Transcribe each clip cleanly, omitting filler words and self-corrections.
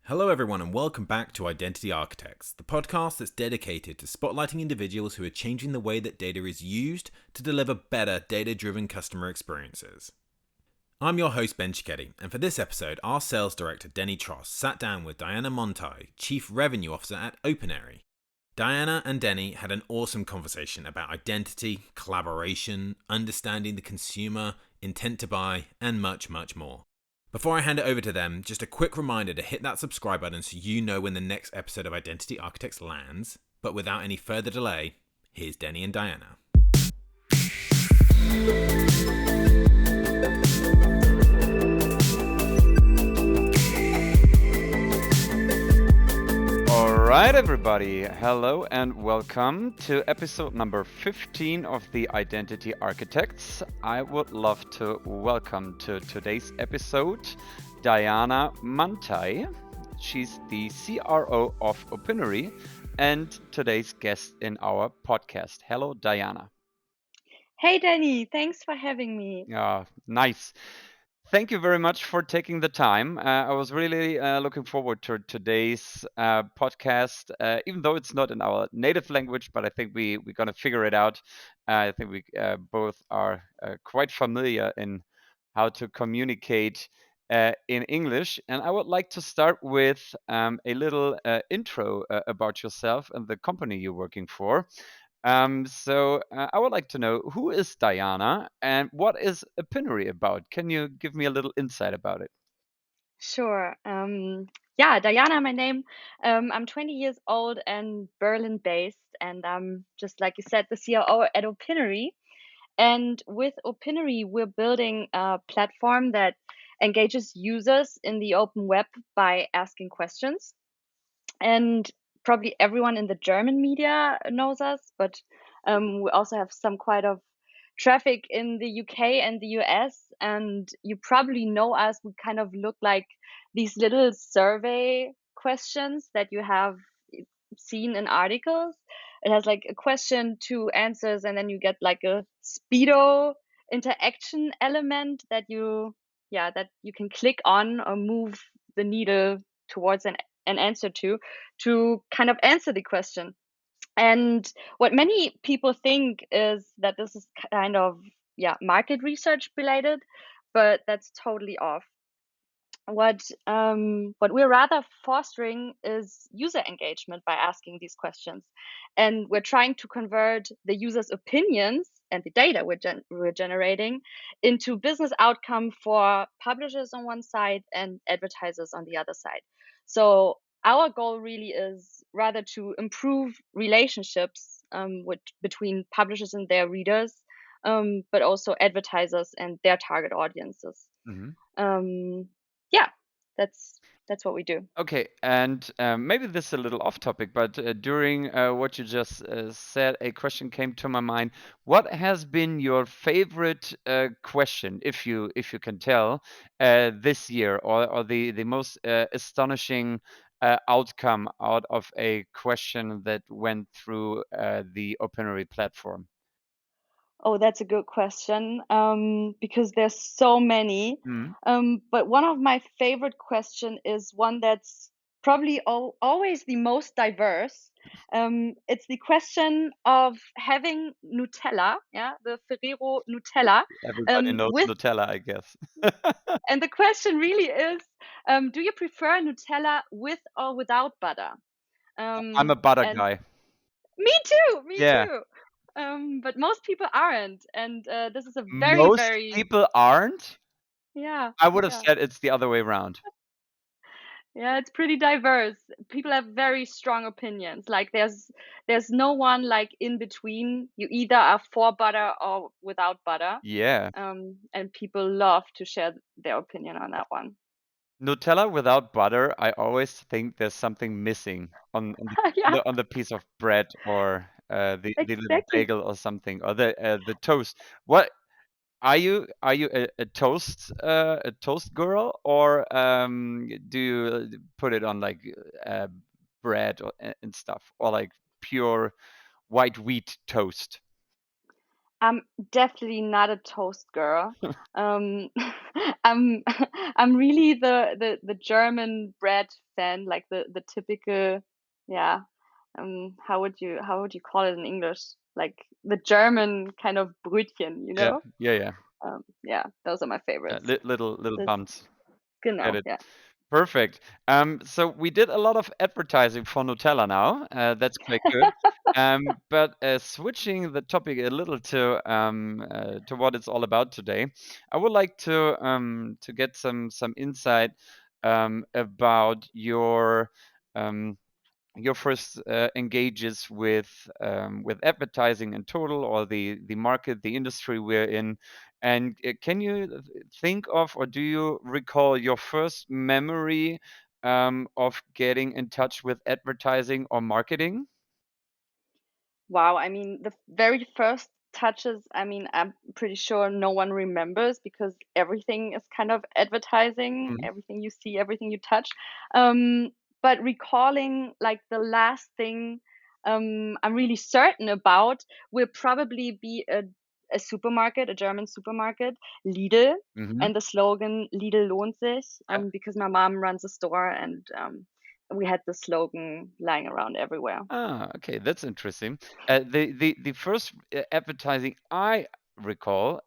Hello, everyone, and welcome back to Identity Architects, the podcast that's dedicated to spotlighting individuals who are changing the way that data is used to deliver better data-driven customer experiences. I'm your host, Ben Cicchetti, and for this episode, our sales director, Dennie Trost, sat down with Dajana Manthey, Chief Revenue Officer at Opinary. Dajana and Dennie had an awesome conversation about identity, collaboration, understanding the consumer, intent to buy, and much, much more. Before I hand it over to them, just a quick reminder to hit that subscribe button so you know when the next episode of Identity Architects lands. But without any further delay, here's Dennie and Dajana. Alright everybody, hello and welcome to episode number 15 of the Identity Architects. I would love to welcome to today's episode Dajana Manthey. She's the CRO of Opinary and today's guest in our podcast. Hello Dajana. Hey Dennie, thanks for having me. Nice. Thank you very much for taking the time. I was really looking forward to today's podcast, even though it's not in our native language, but I think we're going to figure it out. I think we both are quite familiar in how to communicate in English. And I would like to start with a little intro about yourself and the company you're working for. So I would like to know, who is Dajana and what is Opinary about? Can you give me a little insight about it? Sure. Dajana, my name. I'm 20 years old and Berlin-based, and I'm just like you said, the CRO at Opinary. And with Opinary, we're building a platform that engages users in the open web by asking questions. And probably everyone in the German media knows us, but we also have some quite of traffic in the UK and the US, and you probably know us. We kind of look like these little survey questions that you have seen in articles. It has like a question, two answers, and then you get like a speedo interaction element that you can click on or move the needle towards an answer to kind of answer the question. And what many people think is that this is kind of market research related, but that's totally off. What we're rather fostering is user engagement by asking these questions, and we're trying to convert the users' opinions and the data we're generating into business outcome for publishers on one side and advertisers on the other side. So our goal really is rather to improve relationships between publishers and their readers, but also advertisers and their target audiences. Mm-hmm. Yeah, that's what we do. Okay, and maybe this is a little off topic, but during what you just said, a question came to my mind. What has been your favorite question, if you can tell, this year, or the most astonishing outcome out of a question that went through the Opinary platform? Oh, that's a good question, because there's so many. Mm. But one of my favorite question is one that's probably always the most diverse. It's the question of having Nutella, the Ferrero Nutella, Everybody knows with, Nutella, I guess. and the question really is, do you prefer Nutella with or without butter? I'm a butter And guy. me too, me Yeah. too. But most people aren't, and this is a very, Most very people aren't. yeah, I would have yeah, said it's the other way around. yeah. It's pretty diverse. People have very strong opinions. Like there's no one like in between. You either are for butter or without butter. Yeah. And people love to share their opinion on that one. Nutella without butter, I always think there's something missing Yeah, on the piece of bread, or the little exactly. bagel or something, or the toast. What are you? Are you a toast girl, or do you put it on like uh, bread and stuff, or like pure white wheat toast? I'm definitely not a toast girl. Um, I'm I'm really the German bread fan, like the typical, yeah. How would you call it in English? Like the German kind of Brötchen, you Yeah, know? yeah, yeah. Yeah, those are my favorites. Little This, buns. Get genau, it. yeah. Perfect. So we did a lot of advertising for Nutella now. That's quite good. But switching the topic a little to what it's all about today, I would like to get some insight about um, your first engages with advertising in total, or the market, the industry we're in. And can you think of, or do you recall your first memory of getting in touch with advertising or marketing? Wow, I mean, the very first touches, I mean, I'm pretty sure no one remembers because everything is kind of advertising, Mhm. everything you see, everything you touch. Um, but recalling like the last thing I'm really certain about will probably be a supermarket, a German supermarket, Lidl, Mhm. and the slogan Lidl lohnt sich, Yeah. because my mom runs a store and we had the slogan lying around everywhere. Ah, okay, that's interesting. The first advertising I recall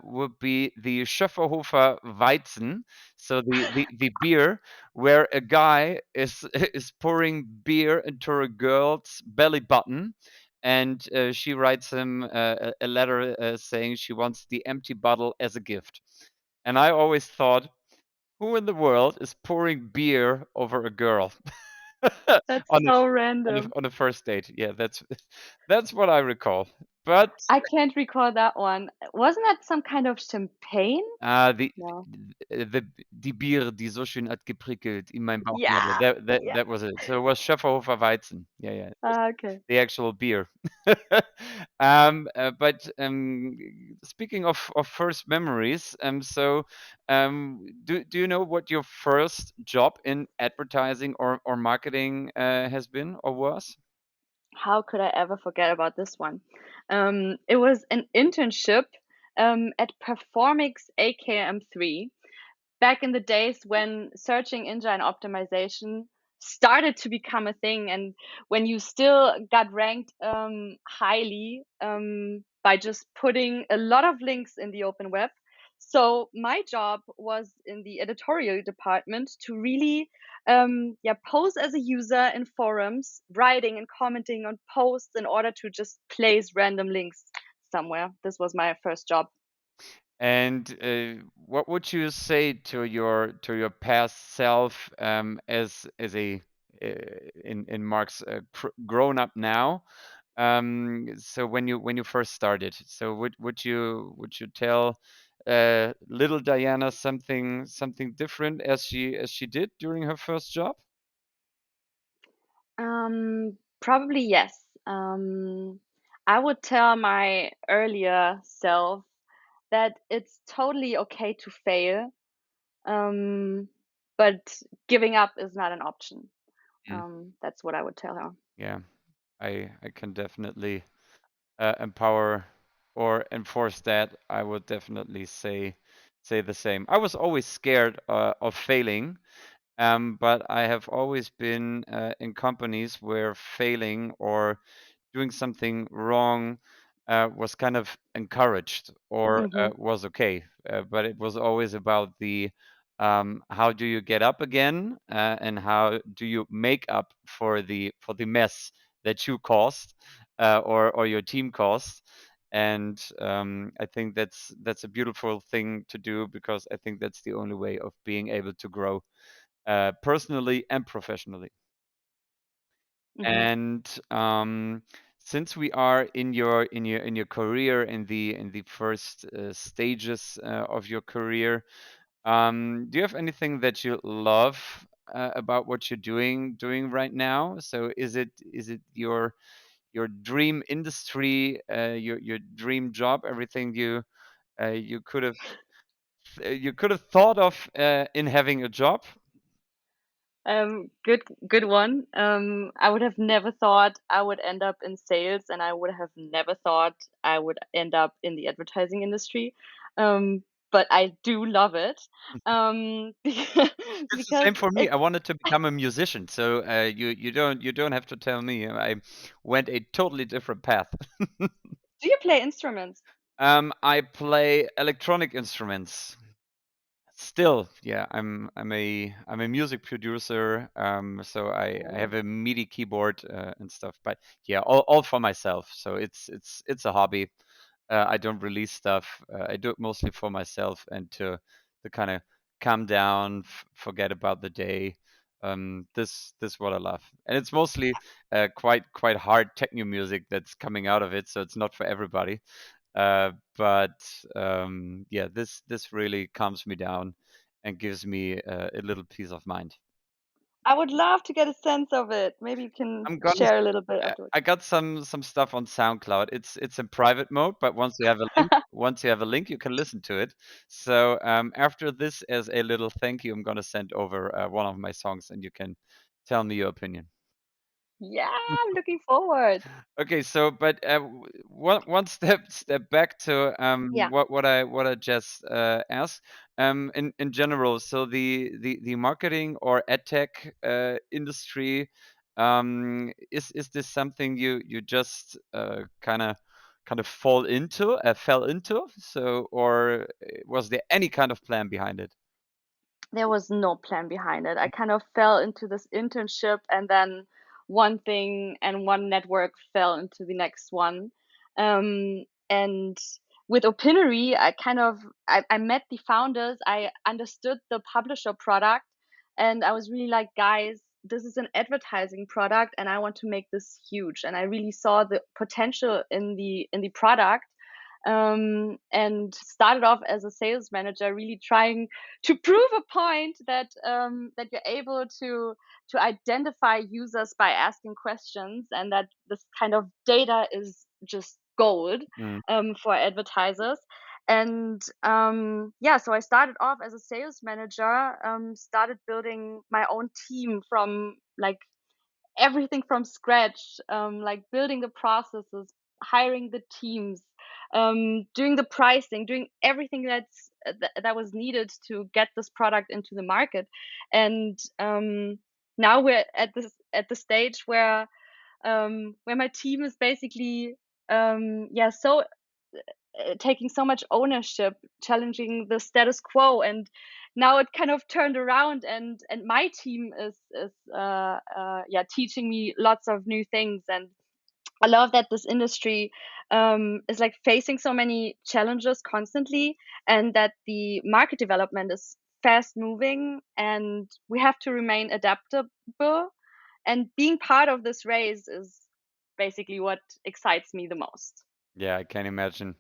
would be the Schöfferhofer Weizen, so the beer where a guy is is pouring beer into a girl's belly button, and she writes him a letter saying she wants the empty bottle as a gift. And I always thought, who in the world is pouring beer over a girl? That's on a so random. on a first date. Yeah, that's that's what I recall. But I can't recall that one. Wasn't that some kind of champagne? ah, the No. the die Bier, die so schön hat geprickelt in meinem Bauchnabel. Yeah. Yeah. That was it. So it was Schöfferhofer Weizen. Yeah, yeah. It was Okay. the actual beer. But speaking of first memories, do you know what your first job in advertising or marketing has been or was? How could I ever forget about this one? It was an internship at Performix AKM3. Back in the days when searching engine optimization started to become a thing, and when you still got ranked highly by just putting a lot of links in the open web. So my job was in the editorial department to really yeah, pose as a user in forums, writing and commenting on posts in order to just place random links somewhere. This was my first job. And what would you say to your past self as a in Mark's grown up now? So when you first started, so would you tell little Diana something different as she did during her first job? Probably yes. I would tell my earlier self that it's totally okay to fail, um, but giving up is not an option. Mm, That's what I would tell her. yeah, I can definitely empower or enforce that. I would definitely say the same. I was always scared of failing, but I have always been in companies where failing or doing something wrong was kind of encouraged or Hmm. was okay. But it was always about the how do you get up again and how do you make up for the mess that you caused or your team caused. And I think that's a beautiful thing to do because I think that's the only way of being able to grow personally and professionally. Hmm. And since we are in your career in the first stages of your career, do you have anything that you love about what you're doing right now? So is it your dream industry, your dream job, everything you could have thought of in having a job? Good one. I would have never thought I would end up in sales, and I would have never thought I would end up in the advertising industry. Um, but I do love it, It's the because same for me. it's. I wanted to become a musician, so you don't have to tell me. I went a totally different path. Do you play instruments? I play electronic instruments. Still, yeah, I'm a music producer. So I Oh. have a MIDI keyboard and stuff. But yeah, all for myself. So it's a hobby. I don't release stuff. I do it mostly for myself and to kind of calm down, forget about the day. This what I love, and it's mostly quite hard techno music that's coming out of it. So it's not for everybody. But yeah, this really calms me down and gives me a little peace of mind. I would love to get a sense of it. Maybe you can I'm gonna share a little bit afterwards. I got some stuff on SoundCloud. It's in private mode, but once you have a link, you can listen to it. So after this, as a little thank you, I'm gonna send over one of my songs, and you can tell me your opinion. Yeah, I'm looking forward. Okay, so but one step back to Yeah. what I just asked. In general, so the marketing or ed tech industry, is this something you just kind of fell into? So, or was there any kind of plan behind it? There was no plan behind it. I kind of fell into this internship, and then one thing and one network fell into the next one. And with Opinary, I met the founders. I understood the publisher product, and I was really like, guys, this is an advertising product, and I want to make this huge. And I really saw the potential in the product, and started off as a sales manager, really trying to prove a point that that you're able to identify users by asking questions, and that this kind of data is just gold Mm, for advertisers. And yeah, so I started off as a sales manager, started building my own team from like everything from scratch, like building the processes, hiring the teams, doing the pricing, doing everything that was needed to get this product into the market. And now we're at the stage where my team is basically yeah, so taking so much ownership, challenging the status quo. And now it kind of turned around, and my team is yeah, teaching me lots of new things. And I love that this industry is like facing so many challenges constantly, and that the market development is fast moving, and we have to remain adaptable. And being part of this race is basically what excites me the most. yeah, I can imagine.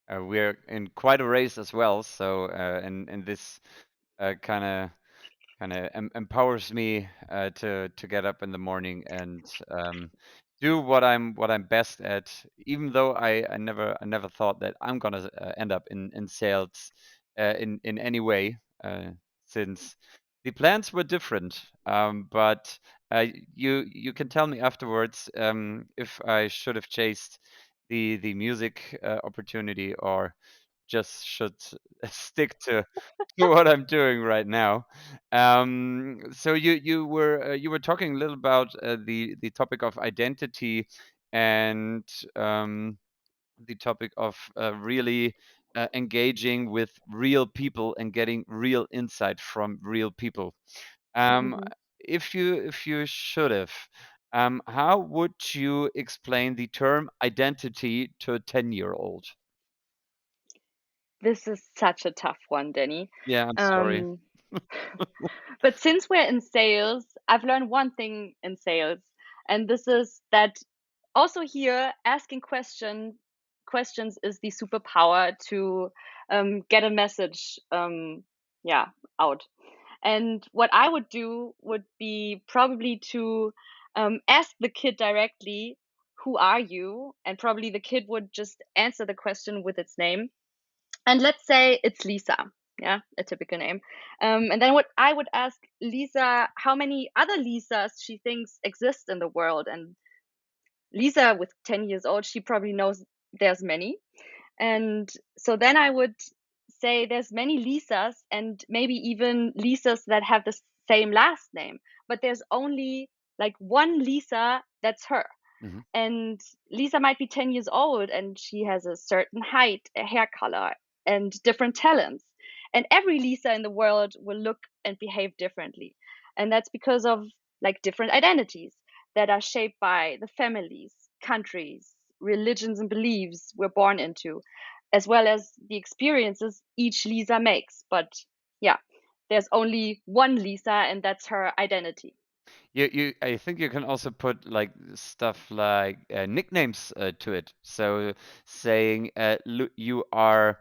We're in quite a race as well. So and this kind of empowers me to get up in the morning and do what I'm best at. Even though I never thought that I'm gonna end up in sales in any way, since the plans were different. But you can tell me afterwards if I should have chased the music opportunity or just should stick to what I'm doing right now. So you were talking a little about the topic of identity and the topic of really engaging with real people and getting real insight from real people. Um, Mhm. if you should have, how would you explain the term identity to a 10-year-old? This is such a tough one, Denny. Yeah, I'm sorry. Um, but since we're in sales, I've learned one thing in sales, and this is that also here asking questions is the superpower to get a message, yeah, out. And what I would do would be probably to ask the kid directly, "Who are you?" And probably the kid would just answer the question with its name. And let's say it's Lisa. Yeah, a typical name. And then what I would ask Lisa, how many other Lisas she thinks exist in the world. And Lisa, with 10 years old, she probably knows there's many. And so then I would say there's many Lisas and maybe even Lisas that have the same last name, but there's only like one Lisa that's her. Hmm. And Lisa might be 10 years old and she has a certain height, a hair color, and different talents. And every Lisa in the world will look and behave differently. And that's because of like different identities that are shaped by the families, countries, religions, and beliefs we're born into, as well as the experiences each Lisa makes. But yeah, there's only one Lisa, and that's her identity. I think you can also put like stuff like nicknames to it. So saying you are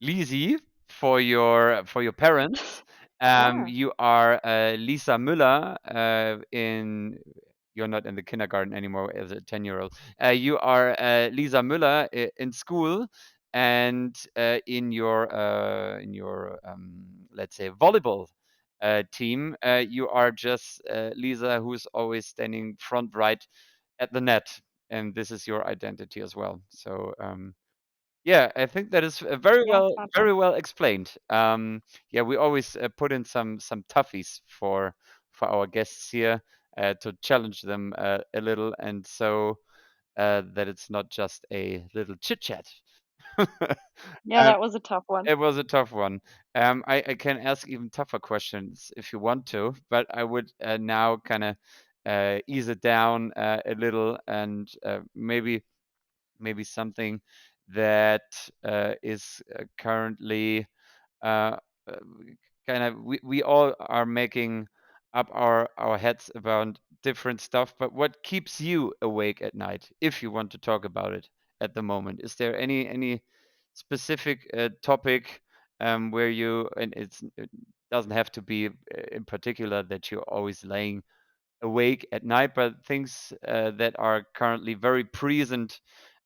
Lisi for your parents. Ah, You are Lisa Müller in you're not in the kindergarten anymore as a 10-year-old. You are Lisa Müller in school, and in your let's say volleyball team, you are just Lisa who's always standing front right at the net, and this is your identity as well. So yeah, I think that is yeah, smart one. very well explained. Yeah, we always put in some toughies for our guests here to challenge them a little, and so that it's not just a little chit chat. Yeah, that was a tough one. It was a tough one. I can ask even tougher questions if you want to, but I would now kind of ease it down a little and maybe something that is currently uh, uh, kind of we all are making up our heads about different stuff, but what keeps you awake at night if you want to talk about it at the moment? Is there any specific topic where you and it doesn't have to be in particular that you're always laying awake at night, but things that are currently very present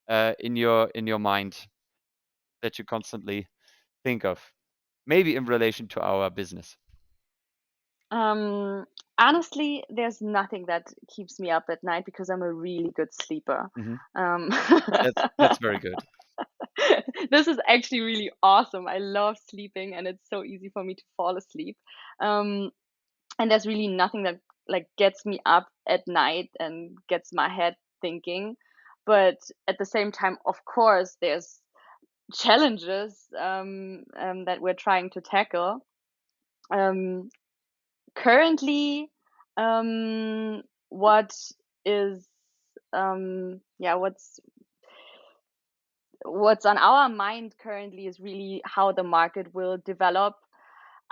in your mind that you constantly think of, maybe in relation to our business. Um, Honestly, there's nothing that keeps me up at night because I'm a really good sleeper. Hmm. Um, That's very good. this is actually really awesome. I love sleeping, and it's so easy for me to fall asleep. Um, and there's really nothing that like gets me up at night and gets my head thinking. But at the same time, of course, there's challenges that we're trying to tackle. Um, Currently, what is yeah, what's on our mind currently is really how the market will develop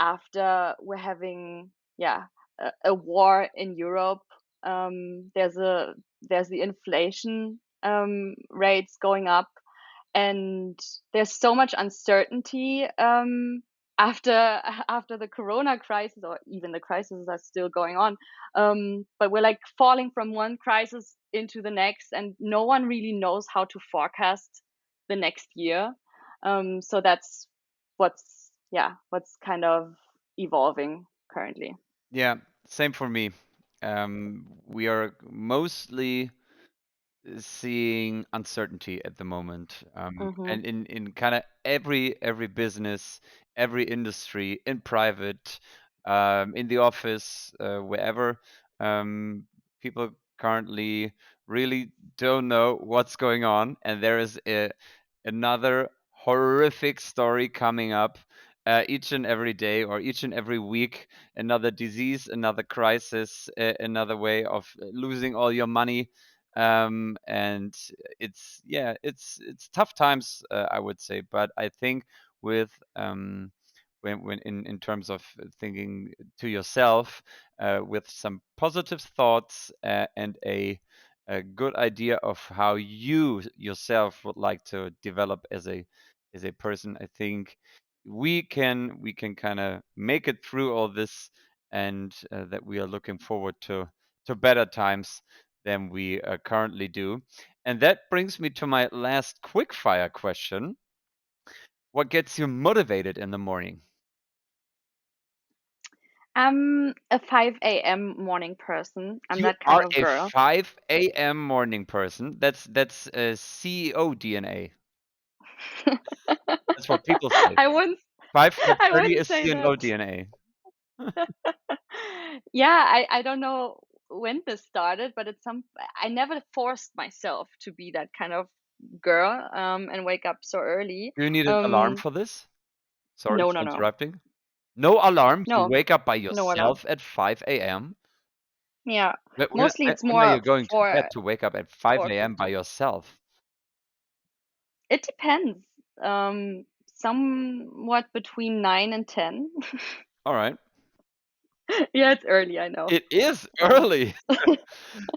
after we're having yeah a war in Europe. There's the inflation rates going up, and there's so much uncertainty after after the corona crisis, or even the crises are still going on. But we're like falling from one crisis into the next, and no one really knows how to forecast the next year. So that's what's kind of evolving currently. Yeah, same for me. We are mostly seeing uncertainty at the moment, Hmm. and in kind of every business, every industry, in private, in the office, wherever, um, people currently really don't know what's going on, and there is another horrific story coming up. Each and every day, or each and every week, another disease, another crisis, another way of losing all your money, and it's yeah it's tough times, I would say, but I think with when in terms of thinking to yourself with some positive thoughts and a good idea of how you yourself would like to develop as a person, I think we can kind of make it through all this, and that we are looking forward to better times than we currently do. And that brings me to my last quick fire question. What gets you motivated in the morning? I'm a 5 a.m. morning person. I'm You that kind are of a girl. 5 a.m. morning person. That's CEO DNA. That's what people say. I wouldn't 5:30 is say CNO that. DNA. Yeah, I don't know when this started, but it's some I never forced myself to be that kind of girl and wake up so early. Do you need an alarm Um for this? Sorry no, for no, no. interrupting. No alarm. You No. wake up by No alarm. yourself at 5 a.m. Yeah. When, Mostly when it's when are you more going to bed for to wake up at 5 a.m. by 4:50. yourself? It depends. Somewhat between 9 and 10. All right. Yeah, it's early, I know. It is Um early.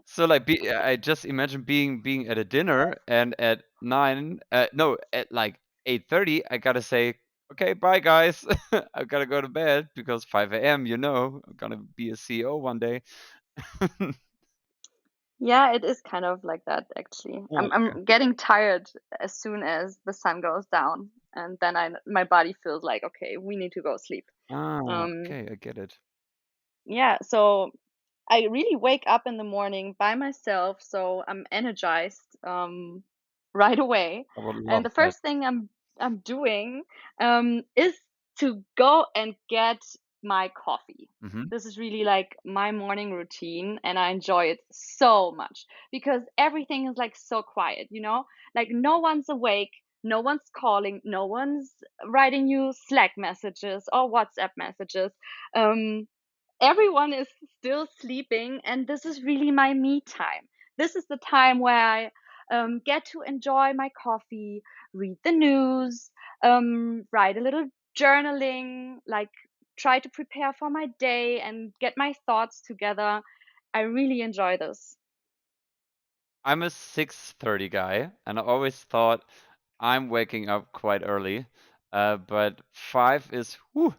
So like I just imagine being at a dinner and at 9 no, at like 8:30 I gotta say, okay, bye guys. I gotta go to bed because 5 a.m. I'm gonna be a CEO one day. Yeah, it is kind of like that actually. Oh, I'm getting tired as soon as the sun goes down, and then my body feels like, okay, we need to go sleep. Um, okay, I get it. yeah, so I really wake up in the morning by myself, so I'm energized right away. I would And love the that. first thing I'm doing is to go and get my coffee. Hmm. This is really like my morning routine, and I enjoy it so much because everything is like so quiet, you know? Like no one's awake, no one's calling, no one's writing you Slack messages or WhatsApp messages. Um, Everyone is still sleeping, and this is really my me time. This is the time where I get to enjoy my coffee, read the news, write a little journaling, like try to prepare for my day and get my thoughts together. I really enjoy this. I'm a 6:30 guy, and I always thought I'm waking up quite early. But 5 is whew.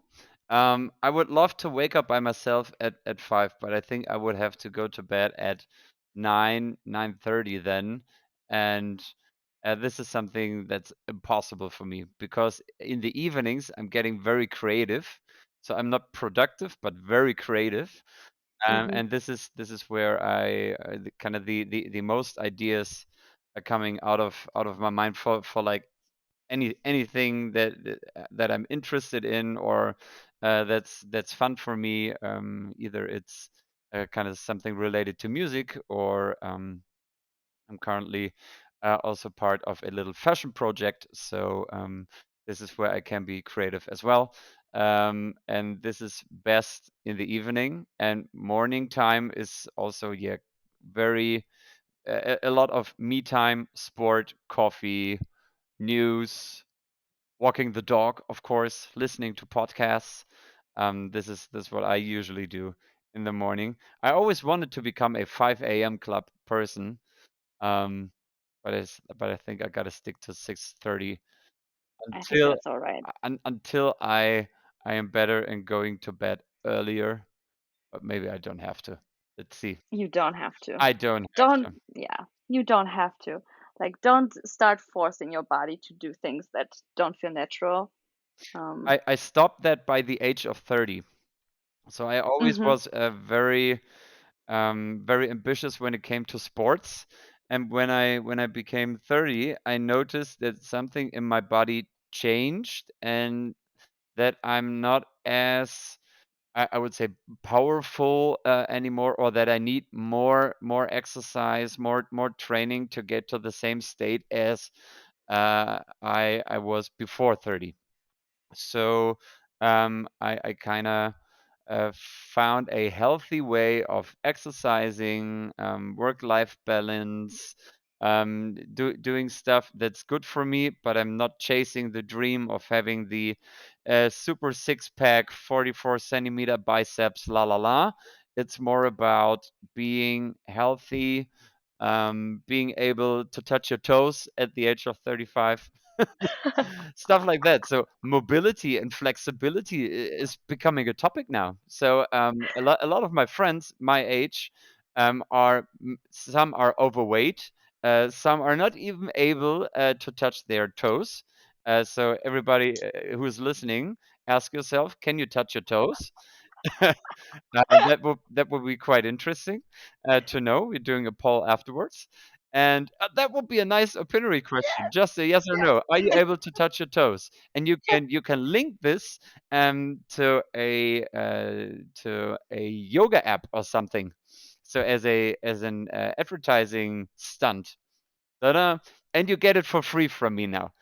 I would love to wake up by myself at 5, but I think I would have to go to bed at 9:30 then. And this is something that's impossible for me because in the evenings I'm getting very creative. So I'm not productive, but very creative. Hmm. And this is where I kind of the most ideas are coming out of my mind for like anything that I'm interested in or that's fun for me. Either it's kind of something related to music or I'm currently also part of a little fashion project. So this is where I can be creative as well. And this is best in the evening, and morning time is also, yeah, very a lot of me time, sport, coffee, news, walking the dog, of course, listening to podcasts. This is what I usually do in the morning. I always wanted to become a 5 a.m. club person, um, but I think I gotta stick to 6:30 I think until that's all right. until I am better in going to bed earlier. But maybe I don't have to. Let's see. You don't have to. I don't Don't, have to. yeah, you don't have to. Like, don't start forcing your body to do things that don't feel natural. Um, I stopped that by the age of 30. So I always mhm. was very ambitious when it came to sports. And when I became 30, I noticed that something in my body changed and that I'm not as I would say powerful anymore, or that I need more exercise, more training to get to the same state as I was before 30. So I kind of found a healthy way of exercising, work-life balance, doing stuff that's good for me, but I'm not chasing the dream of having the super six-pack, 44 centimeter biceps, la la la. It's more about being healthy, being able to touch your toes at the age of 35, stuff like that. So mobility and flexibility is becoming a topic now. So a lot of my friends my age some are overweight, some are not even able to touch their toes. So everybody who is listening, ask yourself, can you touch your toes? That would be quite interesting to know. We're doing a poll afterwards, and that would be a nice opinionary question. Just a yes or Yeah. no. Are you able to touch your toes? And you can link this to a yoga app or something. So as an advertising stunt. Ta-da! And you get it for free from me now.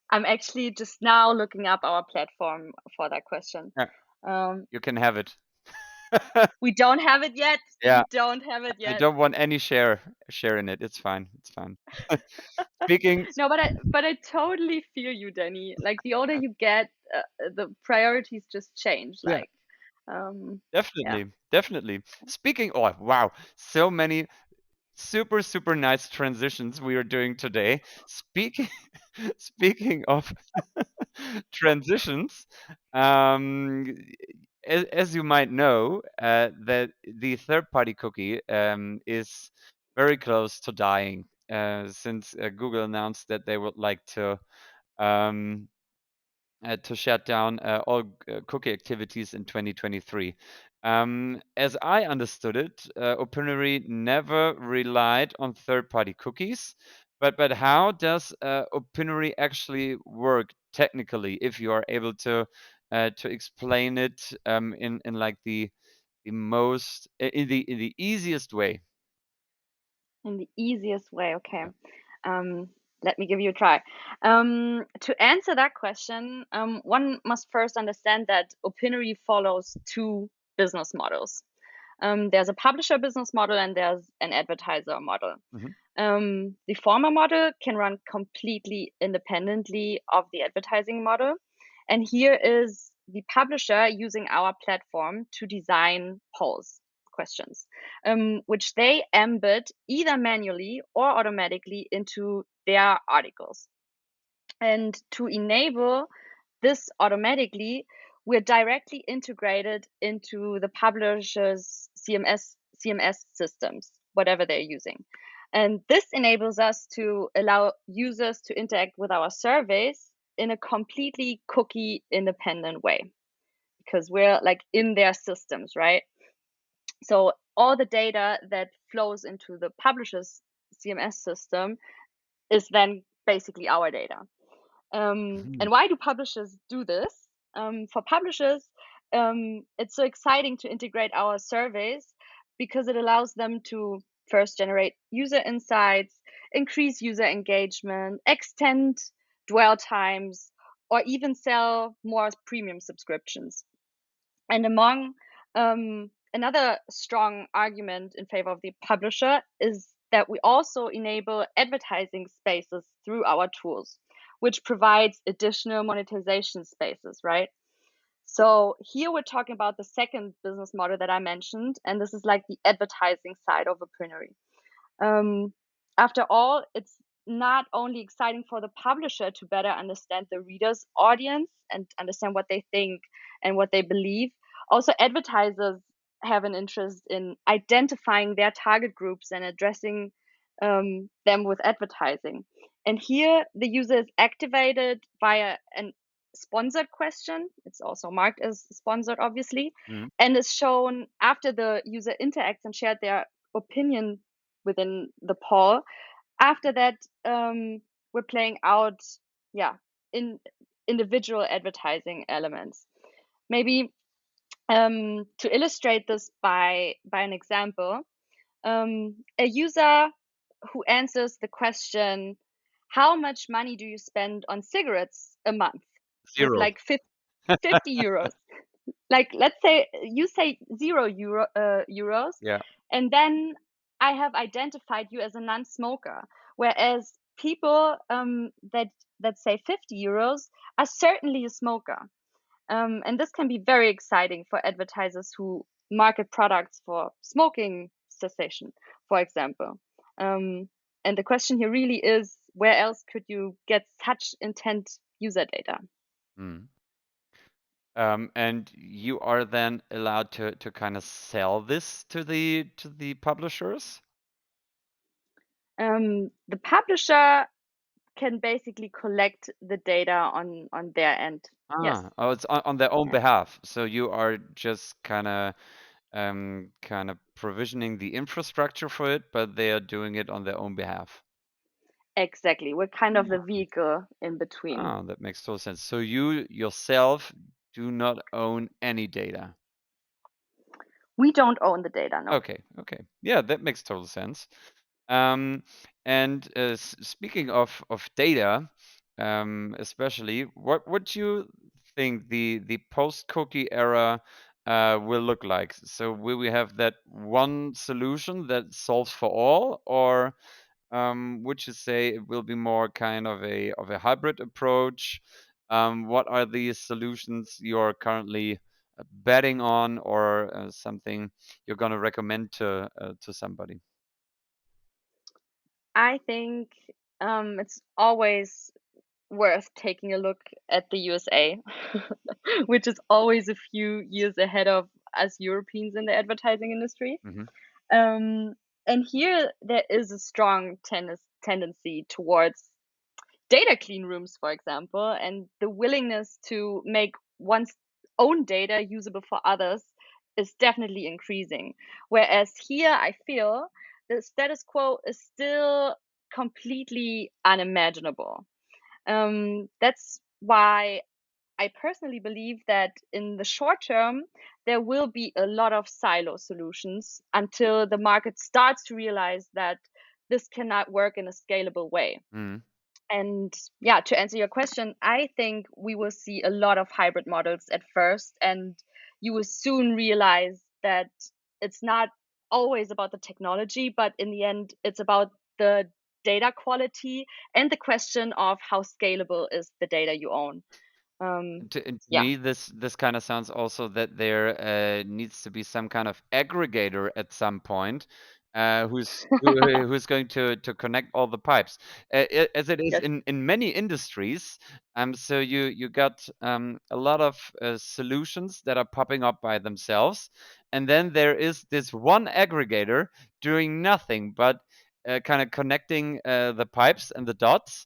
I'm actually just now looking up our platform for that question. Yeah, Um, you can have it. we don't have it yet. Yeah, We don't have it I yet. don't want any share in it. It's fine. It's fine. Speaking. No, but I totally feel you, Denny. Like the older you get, the priorities just change. Yeah, Like, yeah. definitely, definitely. Speaking. Oh, wow! So many super nice transitions we are doing today. Speaking speaking of transitions, um, as you might know, that the third-party cookie is very close to dying, since Google announced that they would like um, to shut down all cookie activities in 2023. As I understood it, Opinary never relied on third-party cookies, but how does Opinary actually work technically? If you are able to explain it in like the most in the easiest way. In the easiest way, okay. Um, Let me give you a try. To answer that question, one must first understand that Opinary follows two business models. There's a publisher business model and there's an advertiser model. Mhm. The former model can run completely independently of the advertising model. And here is the publisher using our platform to design polls, questions, which they embed either manually or automatically into their articles. And to enable this automatically, we're directly integrated into the publisher's CMS systems, whatever they're using. And this enables us to allow users to interact with our surveys in a completely cookie independent way because we're like in their systems, right? So all the data that flows into the publisher's CMS system is then basically our data. Mhm. And why do publishers do this? For publishers, it's so exciting to integrate our surveys because it allows them to first generate user insights, increase user engagement, extend dwell times, or even sell more premium subscriptions. And among another strong argument in favor of the publisher is that we also enable advertising spaces through our tools, which provides additional monetization spaces, right? So here we're talking about the second business model that I mentioned, and this is like the advertising side of Opinary. Um, After all, it's not only exciting for the publisher to better understand the reader's audience and understand what they think and what they believe. Also, advertisers have an interest in identifying their target groups and addressing them with advertising. And here, the user is activated via an sponsored question. It's also marked as sponsored, obviously, Mhm. and is shown after the user interacts and shared their opinion within the poll. After that, we're playing out, yeah, in individual advertising elements. Maybe to illustrate this by an example, a user who answers the question, "How much money do you spend on cigarettes a month?" with 0. like 50 euros. Like let's say you say euros, Yeah. and then I have identified you as a non-smoker, whereas people that say 50 euros are certainly a smoker. And this can be very exciting for advertisers who market products for smoking cessation, for example. And the question here really is, where else could you get such intent user data? Mm. And you are then allowed to kind of sell this to the publishers? The publisher can basically collect the data on their end. Yes, Oh, it's on their own yeah, behalf. So you are just kind of provisioning the infrastructure for it, but they are doing it on their own behalf. exactly. We're kind of the vehicle in between. Oh, that makes total sense. So you yourself do not own any data. We don't own the data, no. Okay. Yeah, that makes total sense. Um, and speaking of data, especially, what would you think the post-cookie era will look like? So will we have that one solution that solves for all, or would you say it will be more kind of a hybrid approach? What are the solutions you're currently betting on, or something you're going to recommend to somebody? I think it's always worth taking a look at the USA, which is always a few years ahead of us Europeans in the advertising industry. Hmm. Um, and here there is a strong tendency towards data clean rooms, for example, and the willingness to make one's own data usable for others is definitely increasing. Whereas here, I feel the status quo is still completely unimaginable. That's why I personally believe that in the short term, there will be a lot of silo solutions until the market starts to realize that this cannot work in a scalable way. Mm. And yeah, to answer your question, I think we will see a lot of hybrid models at first, and you will soon realize that it's not always about the technology, but in the end, it's about the data quality and the question of how scalable is the data you own. To Yeah. me, this kind of sounds also that there needs to be some kind of aggregator at some point, who's going to connect all the pipes, as it is Yes. in many industries. So you got a lot of solutions that are popping up by themselves, and then there is this one aggregator doing nothing but kind of connecting the pipes and the dots,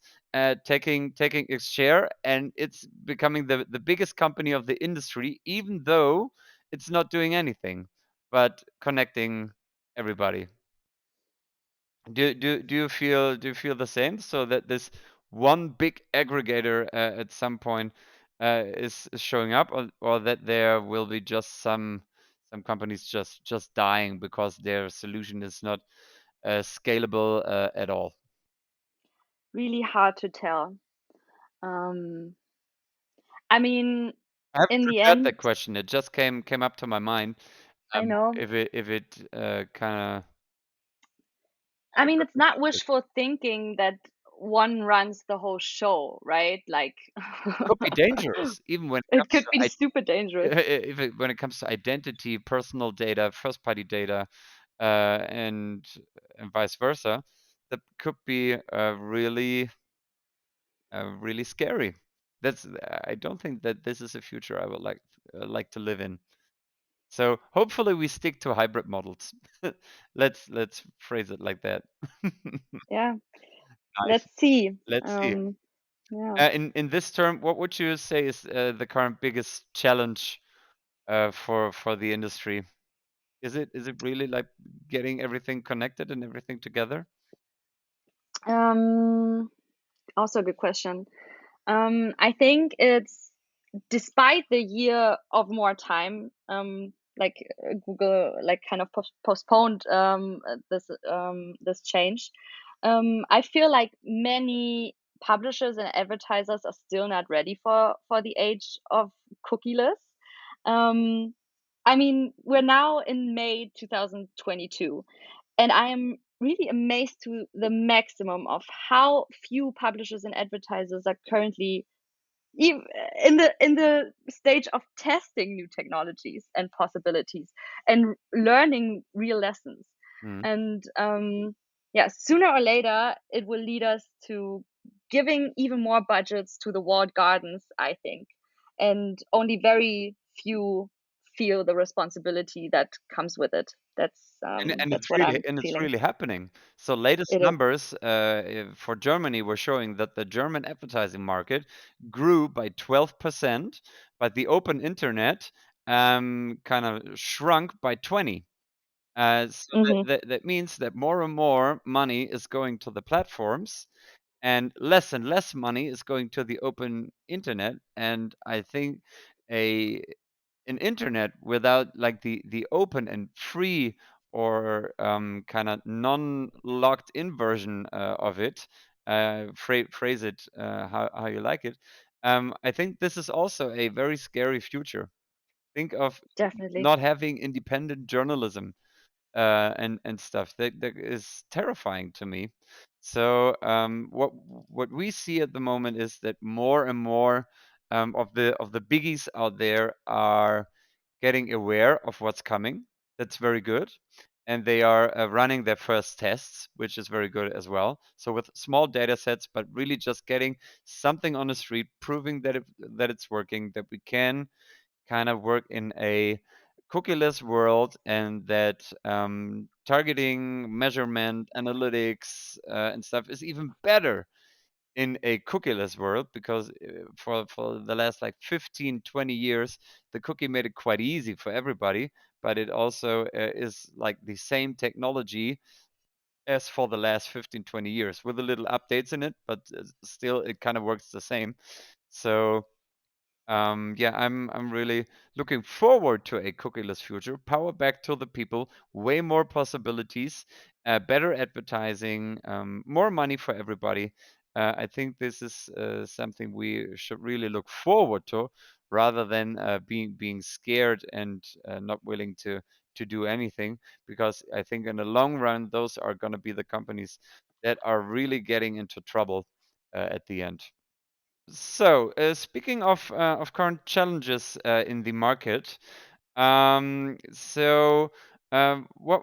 taking its share, and it's becoming the biggest company of the industry, even though it's not doing anything but connecting everybody. Do you feel the same? So that this one big aggregator at some point is showing up, or that there will be just some companies just dying because their solution is not scalable at all. Really hard to tell. Um, I mean, I haven't in the prepared end, that question. It just came up to my mind. I know. If it kind of I mean, it's not it wishful thinking that one runs the whole show, right? Like, could be dangerous, even when it it comes could to be super dangerous. when it comes to identity, personal data, first party data, and vice versa. That could be really scary. I don't think that this is a future I would like to live in. So hopefully we stick to hybrid models. Let's phrase it like that. Yeah, Nice. let's see. Let's see. Yeah. In this term, what would you say is the current biggest challenge for the industry? Is it really like getting everything connected and everything together? Um, Also a good question. I think it's despite the year of more time, Google like kind of postponed this change. I feel like many publishers and advertisers are still not ready for the age of cookieless. Um, I mean, we're now in May 2022, and I am really amazed to the maximum of how few publishers and advertisers are currently ev- in the stage of testing new technologies and possibilities and learning real lessons. Mm. And yeah, sooner or later, it will lead us to giving even more budgets to the walled gardens, I think. And only very few feel the responsibility that comes with it. And that's what I'm it's feeling. really happening. So latest It is. numbers for Germany were showing that the German advertising market grew by 12%, but the open internet kind of shrunk by 20. So Hmm. that means that more and more money is going to the platforms, and less money is going to the open internet. And I think a an internet without like the open and free or kind of non-logged in version of it, phrase it how you like it. I think this is also a very scary future. Think of Definitely. not having independent journalism and stuff. That is terrifying to me. So what we see at the moment is that more and more of the biggies out there are getting aware of what's coming. That's very good. And they are running their first tests, which is very good as well. So with small data sets, but really just getting something on the street, proving that it's working, that we can kind of work in a cookieless world, and that targeting, measurement, analytics, and stuff is even better in a cookieless world, because for the last like 15, 20 years, the cookie made it quite easy for everybody, but it also is like the same technology as for the last 15, 20 years with a little updates in it, but still it kind of works the same. So yeah, I'm really looking forward to a cookieless future. Power back to the people, way more possibilities, better advertising, more money for everybody. I think this is something we should really look forward to, rather than being scared and not willing to do anything. Because I think in the long run, those are going to be the companies that are really getting into trouble at the end. So, speaking of current challenges in the market, what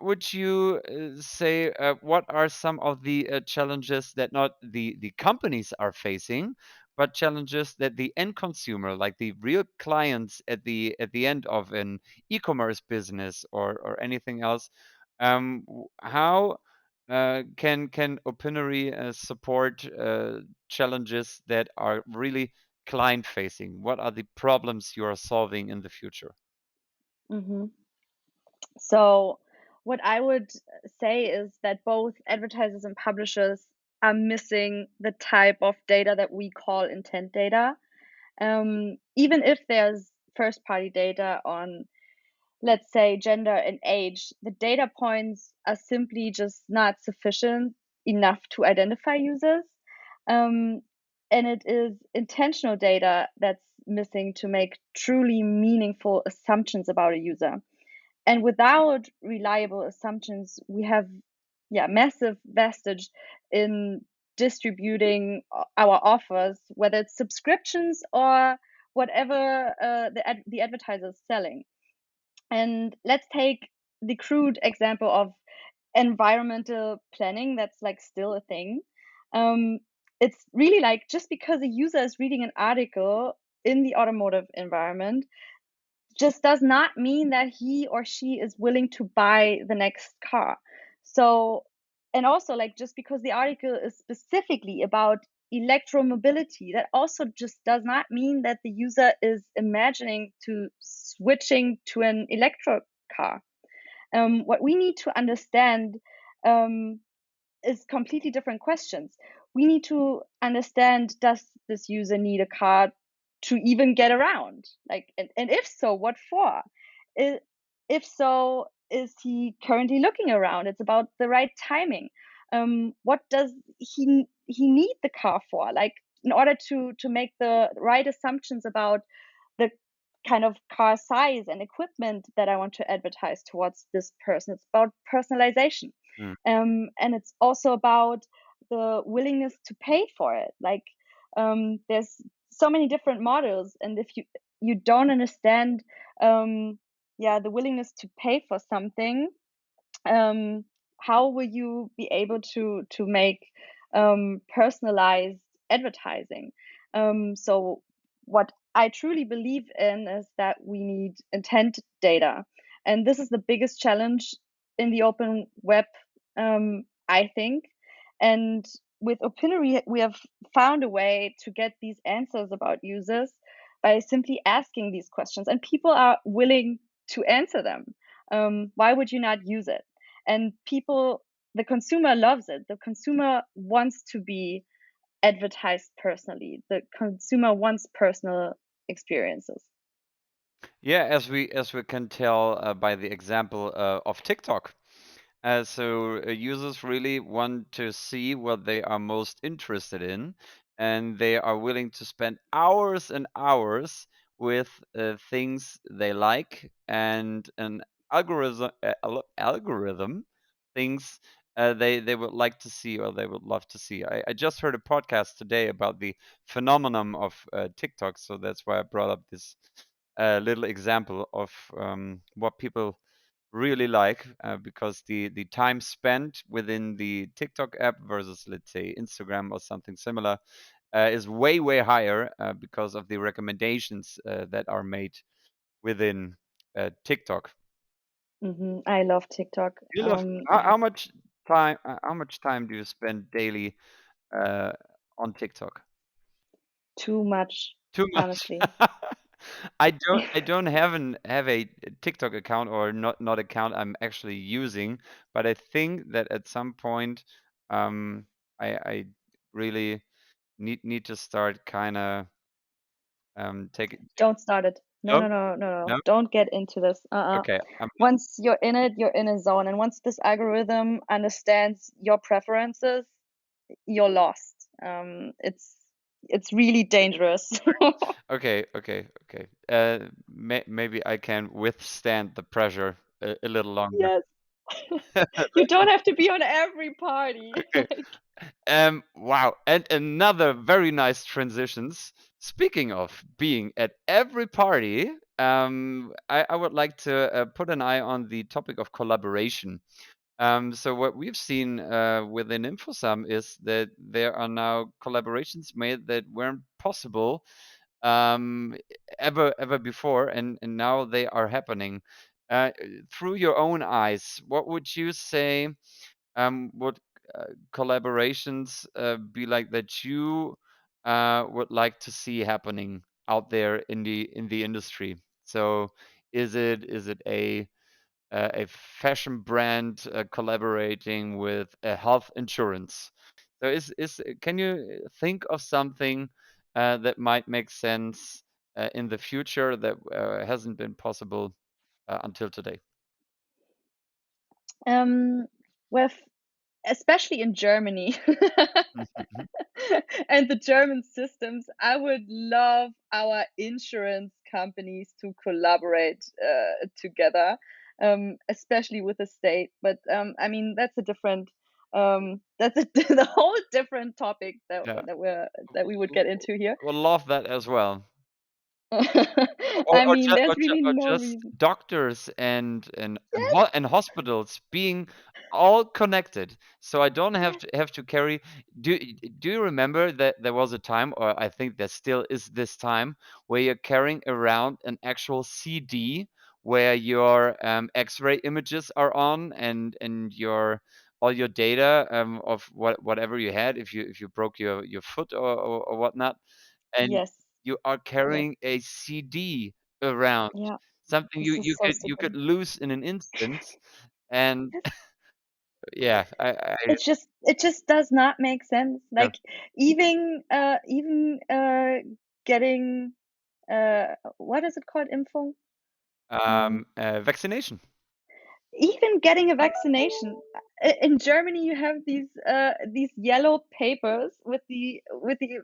would you say? What are some of the challenges that not the companies are facing, but challenges that the end consumer, like the real clients at the end of an e-commerce business or anything else, how can Opinary support challenges that are really client facing? What are the problems you are solving in the future? Hmm. So, what I would say is that both advertisers and publishers are missing the type of data that we call intent data. Even if there's first party data on, let's say, gender and age, the data points are simply just not sufficient enough to identify users. Um, and it is intentional data that's missing to make truly meaningful assumptions about a user. And without reliable assumptions, we have, yeah, massive vestige in distributing our offers, whether it's subscriptions or whatever the advertiser is selling. And let's take the crude example of environmental planning that's like still a thing. Um, it's really like, just because a user is reading an article in the automotive environment just does not mean that he or she is willing to buy the next car. So, and also, like, just because the article is specifically about electromobility, that also just does not mean that the user is imagining to switching to an electric car. What we need to understand um, is completely different questions. We need to understand, does this user need a car to even get around? Like, and if so, what for? I- If so, is he currently looking around? It's about the right timing. What does he need the car for? Like, in order to make the right assumptions about the kind of car size and equipment that I want to advertise towards this person. It's about personalization. Mm. And it's also about the willingness to pay for it. Like, there's so many different models, and if you don't understand, yeah, the willingness to pay for something, um, how will you be able to make personalized advertising? So what I truly believe in is that we need intent data, and this is the biggest challenge in the open web, I think. And with Opinary, we have found a way to get these answers about users by simply asking these questions, and people are willing to answer them. Why would you not use it? And the consumer loves it. The consumer wants to be advertised personally. The consumer wants personal experiences. Yeah, as we can tell by the example of TikTok. So users really want to see what they are most interested in, and they are willing to spend hours and hours with things they like, and an algorithm things they would like to see or they would love to see. I just heard a podcast today about the phenomenon of TikTok, so that's why I brought up this little example of what people really like because the time spent within the TikTok app versus, let's say, Instagram or something similar is way higher because of the recommendations that are made within TikTok. I love TikTok. You love how much time do you spend daily uh, on TikTok? Too much, Too much. honestly. I don't have a TikTok account or not account I'm actually using, but I think that at some point I really need to start kind of taking. Don't start it. No, No, no, no, no, no. no. Don't get into this. Okay, Once you're in it, you're in a zone. And once this algorithm understands your preferences, you're lost. It's really dangerous. okay. Maybe I can withstand the pressure a little longer. Yes. You don't have to be on every party. Okay. Wow, and another very nice transitions. Speaking of being at every party, I would like to put an eye on the topic of collaboration. So what we've seen within InfoSum is that there are now collaborations made that weren't possible um, ever before, and now they are happening. Through your own eyes, what would you say? Would collaborations be like that you would like to see happening out there in the industry? So is it a fashion brand collaborating with a health insurance? So is can you think of something that might make sense in the future that hasn't been possible until today? Um, with especially in Germany Mhm. and the German systems, I would love our insurance companies to collaborate together, especially with the state. But I mean, that's a different, that's a, the whole different topic Yeah, that we would get into here. I would love that as well. or I or, mean, ju- there's or, ju- really or no just reason. doctors and Yes, and hospitals being all connected, so I don't have yes, to carry. Do you remember that there was a time, or I think there still is this time, where you're carrying around an actual CD where your X-ray images are on, and your all your data of whatever you had, if you broke your foot or whatnot, and yes, you are yes. carrying a CD around, Yeah, something this you is you so could you could stupid. lose in an instant. And yeah, It just does not make sense. yeah, Like even getting what is it called? Info? vaccination. Even getting a vaccination. In Germany, you have these yellow papers with the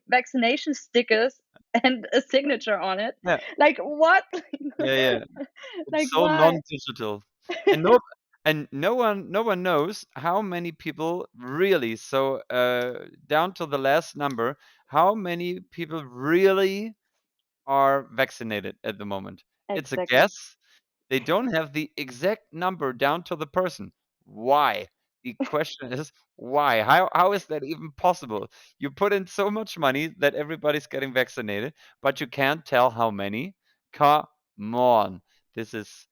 vaccination stickers and a signature on it. Yeah, Like what? yeah. It's Like so why? non-digital, and no one knows how many people really, so down to the last number, how many people really are vaccinated at the moment. It's a Exactly. guess. They don't have the exact number down to the person. Why? The question is why? How is that even possible? You put in so much money that everybody's getting vaccinated, but you can't tell how many? Come on. This is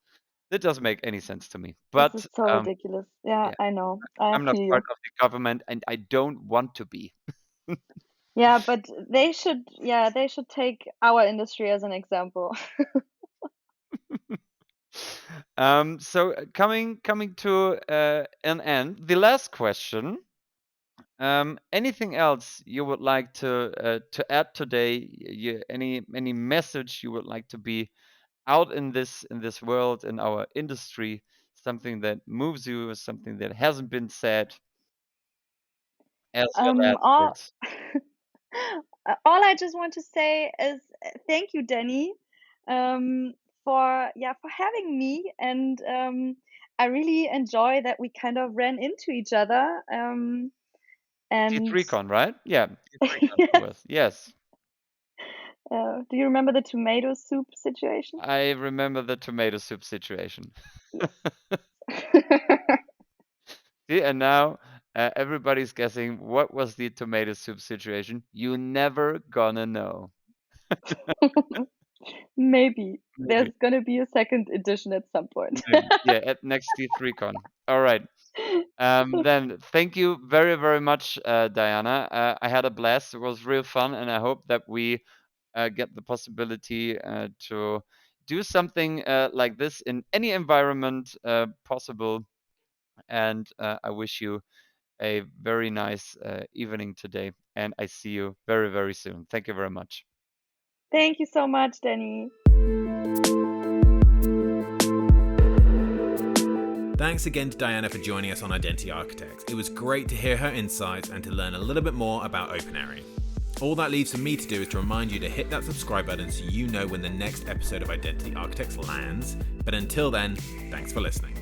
That doesn't make any sense to me. This But is so ridiculous. Yeah, yeah, I know. I I'm not feel part you. of the government, and I don't want to be. Yeah, but they should take our industry as an example. So coming to an end, the last question. Anything else you would like to add today? Any message you would like to be out in this world, in our industry? Something that moves you, something that hasn't been said as your last All words. all I just want to say is thank you, Denny, for having me, and I really enjoy that we kind of ran into each other. And T3Con, right? Yeah, T3Con it yes, was. Yes, do you remember the tomato soup situation? I remember the tomato soup situation. Yes. See, and now everybody's guessing what was the tomato soup situation. You never gonna know. Maybe Maybe. there's gonna be a second edition at some point. Maybe. Yeah, at next T3Con. All right. Then thank you very, very much, Diana. I had a blast. It was real fun, and I hope that we get the possibility to do something like this in any environment possible. And I wish you a very nice evening today, and I see you very, very soon. Thank you very much. Thank you so much, Denny. Thanks again to Diana for joining us on Identity Architects. It was great to hear her insights and to learn a little bit more about Opinary. All that leaves for me to do is to remind you to hit that subscribe button so you know when the next episode of Identity Architects lands. But until then, thanks for listening.